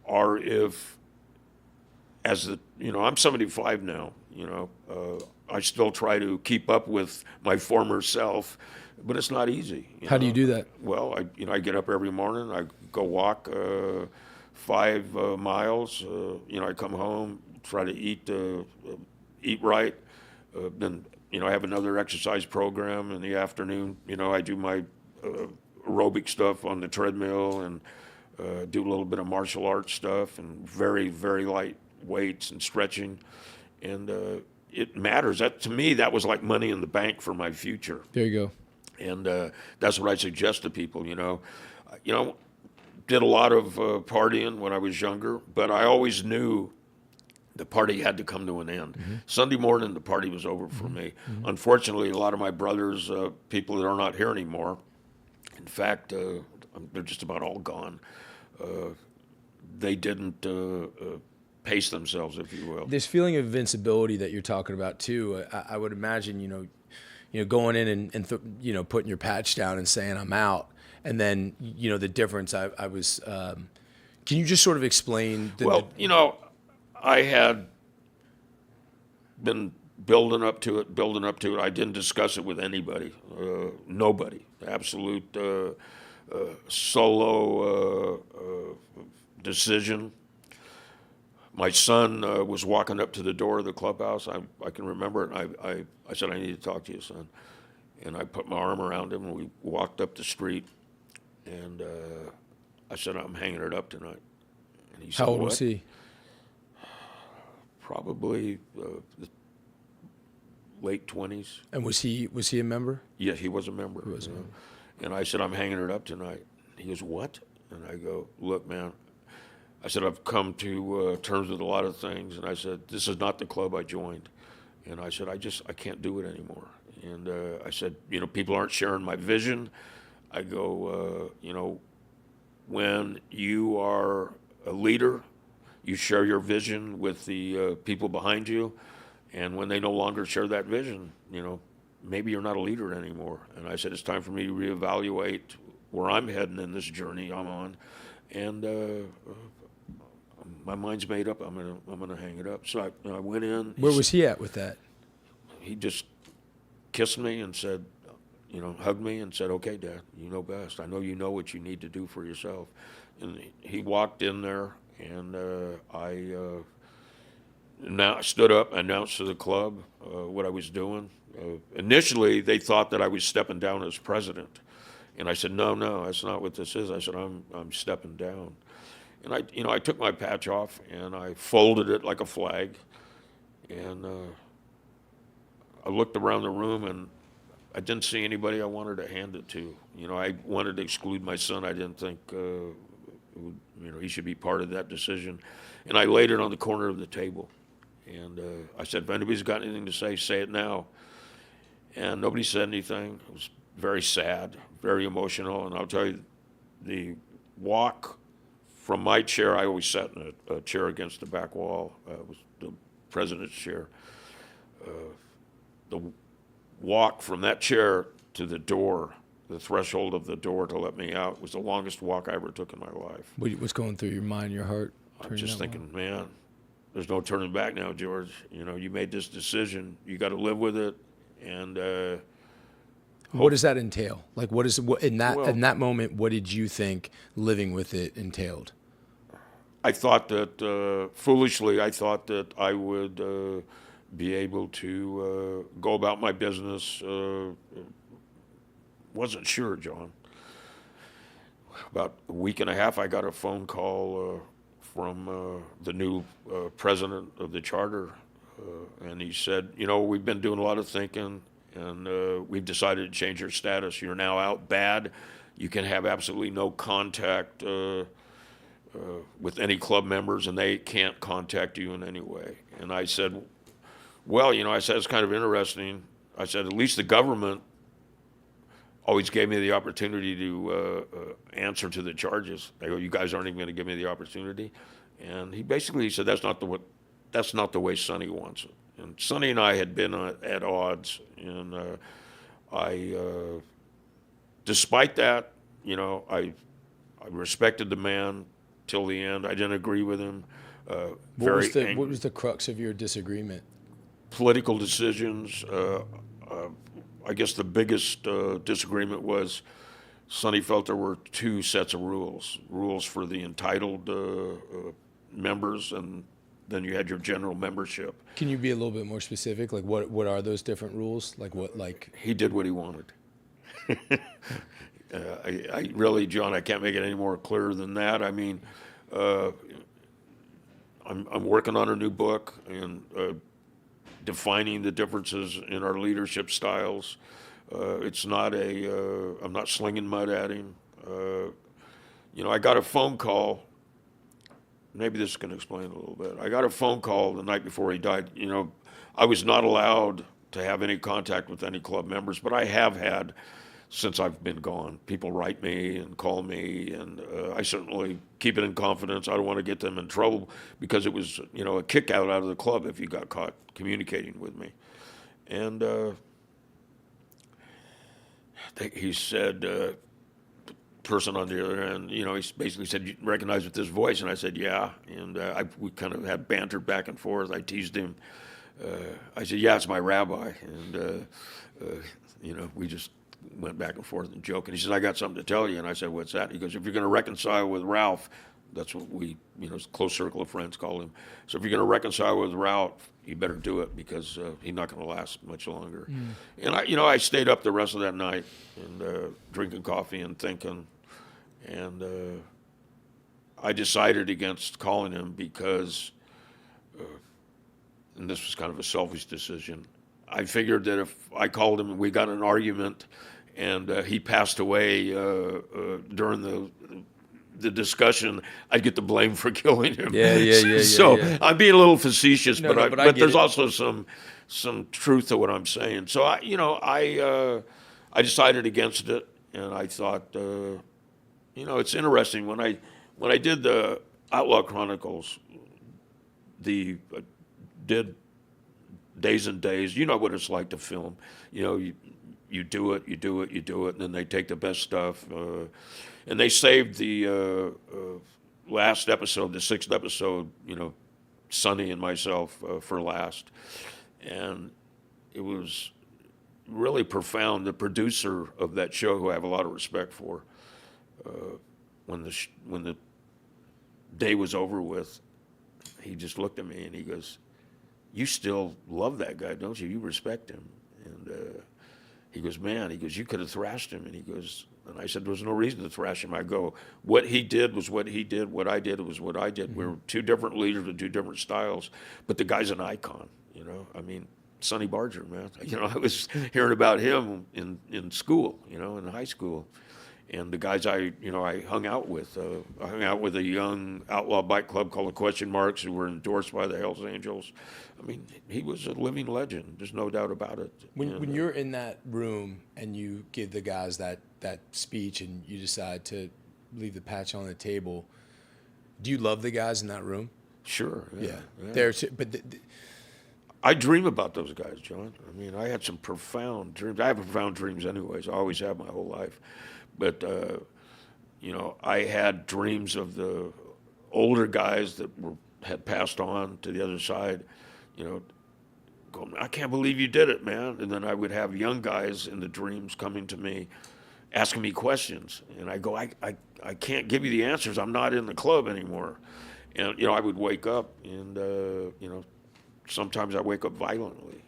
are if, I'm 75 now, I still try to keep up with my former self, but it's not easy. How do you do that? Well, I get up every morning, I go walk 5 miles, I come home, try to eat right, then, I have another exercise program in the afternoon, I do my aerobic stuff on the treadmill and do a little bit of martial arts stuff and very, very light weights and stretching. And it matters. That, to me, that was like money in the bank for my future. There you go. And that's what I suggest to people, Did a lot of partying when I was younger, but I always knew the party had to come to an end. Mm-hmm. Sunday morning, the party was over for me. Mm-hmm. Unfortunately, a lot of my brothers, people that are not here anymore, in fact, they're just about all gone. They didn't pace themselves, if you will. This feeling of invincibility that you're talking about too, I would imagine, going in and putting your patch down and saying I'm out, and then the difference. I was. Can you just sort of explain? I had been building up to it. I didn't discuss it with anybody, nobody. Absolute solo decision. My son was walking up to the door of the clubhouse. I can remember it. I said, I need to talk to you, son. And I put my arm around him, and we walked up the street. And I said, I'm hanging it up tonight. And he said, how old was he? Probably late 20s. And was he a member? Yeah, he was a member. He was a member. And I said, I'm hanging it up tonight. He goes, what? And I go, look, man. I said, I've come to terms with a lot of things. And I said, this is not the club I joined. And I said, I can't do it anymore. And I said, people aren't sharing my vision. I go, when you are a leader, you share your vision with the people behind you. And when they no longer share that vision, maybe you're not a leader anymore. And I said, it's time for me to reevaluate where I'm heading in this journey I'm on. And my mind's made up. I'm gonna hang it up. So I went in. Where was he at with that? He just kissed me and said, hugged me and said, okay, Dad, you know best. I know you know what you need to do for yourself. And he walked in there, and I now stood up, announced to the club what I was doing. Initially, they thought that I was stepping down as president. And I said, no, that's not what this is. I said, I'm stepping down. And I took my patch off and I folded it like a flag, and I looked around the room and I didn't see anybody I wanted to hand it to. I wanted to exclude my son. I didn't think he should be part of that decision, and I laid it on the corner of the table, and I said, if anybody's got anything to say it now. And nobody said anything. It was very sad, very emotional, and I'll tell you, the walk from my chair, I always sat in a chair against the back wall. It was the president's chair. The walk from that chair to the door, the threshold of the door to let me out, was the longest walk I ever took in my life. What's going through your mind, your heart? I'm just thinking, man, there's no turning back now, George. You made this decision. You got to live with it. And what does that entail? Like, in that moment, what did you think living with it entailed? I thought that, foolishly, I thought that I would be able to go about my business. Wasn't sure, John. About a week and a half, I got a phone call from the new president of the charter, and he said, we've been doing a lot of thinking, and we've decided to change your status. You're now out bad. You can have absolutely no contact with any club members, and they can't contact you in any way. And I said, well, I said, it's kind of interesting. I said, at least the government always gave me the opportunity to answer to the charges. They go, you guys aren't even going to give me the opportunity. And he said, that's not the way Sonny wants it. And Sonny and I had been at odds, and despite that, I respected the man till the end. I didn't agree with him. What was the crux of your disagreement? Political decisions. I guess the biggest disagreement was Sonny felt there were two sets of rules for the entitled members, and then you had your general membership. Can you be a little bit more specific? Like what are those different rules? He did what he wanted. I really, John, I can't make it any more clear than that. I mean, I'm working on a new book and defining the differences in our leadership styles. It's not I'm not slinging mud at him. I got a phone call. Maybe this can explain a little bit. I got a phone call the night before he died. I was not allowed to have any contact with any club members, but I have had since I've been gone. People write me and call me, and I certainly keep it in confidence. I don't want to get them in trouble because it was, a kick out of the club if you got caught communicating with me. And he said, the person on the other end, he basically said, "You recognize with this voice?" And I said, "Yeah." And we kind of had banter back and forth. I teased him. I said, "Yeah, it's my rabbi." And, we just went back and forth and joked. And he said, "I got something to tell you." And I said, "What's that?" He goes, "If you're going to reconcile with Ralph," that's what we, close circle of friends call him. "So if you're going to reconcile with Ralph, you better do it because he's not going to last much longer." And I stayed up the rest of that night and drinking coffee and thinking. And I decided against calling him because, and this was kind of a selfish decision, I figured that if I called him and we got in an argument and he passed away during the discussion, I'd get the blame for killing him. Yeah. So I'm being a little facetious, but but there's also some truth to what I'm saying. So I decided against it, and I thought, it's interesting when I did the Outlaw Chronicles, did days and days. You know what it's like to film. You do it, and then they take the best stuff. And they saved the last episode, the 6th episode, Sonny and myself for last. And it was really profound. The producer of that show, who I have a lot of respect for, when the day was over with, he just looked at me and he goes, "You still love that guy, don't you? You respect him." And he goes, "Man," he goes, "you could have thrashed him." And he goes, and I said, "There was no reason to thrash him." I go, "What he did was what he did. What I did was what I did. Mm-hmm. We're two different leaders with two different styles, but the guy's an icon, I mean, Sonny Barger, man. I was hearing about him in school, in high school. And the guys I hung out with. I hung out with a young outlaw bike club called the Question Marks, who were endorsed by the Hells Angels. I mean, he was a living legend. There's no doubt about it. When you're in that room and you give the guys that speech and you decide to leave the patch on the table, do you love the guys in that room? Sure. Yeah. I I dream about those guys, John. I mean, I had some profound dreams. I have profound dreams anyways. I always have my whole life. But, I had dreams of the older guys that had passed on to the other side, going, "I can't believe you did it, man." And then I would have young guys in the dreams coming to me, asking me questions. And I go, I can't give you the answers. I'm not in the club anymore. And, I would wake up and, sometimes I wake up violently,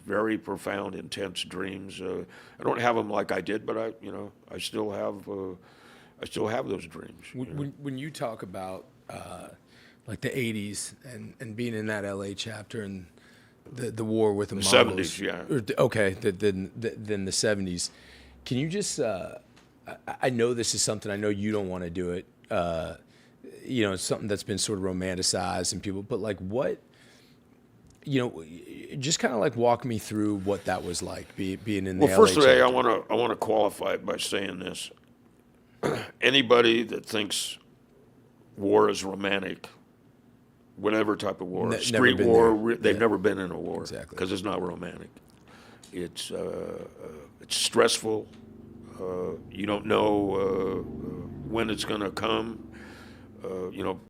very profound, intense dreams. I don't have them like I did, but I still have those dreams. When you talk about like the '80s and being in that LA chapter and the war with the Mongols, '70s, yeah. Okay, then the '70s. Can you just? I know this is something. I know you don't want to do it. It's something that's been sort of romanticized and people, but like what? Just kind of like walk me through what that was like, being in the LA first of all, chapter. I want to qualify it by saying this. Anybody that thinks war is romantic, whatever type of war, street war, they've never been in a war. Exactly. Because it's not romantic. It's stressful. You don't know when it's going to come. you know,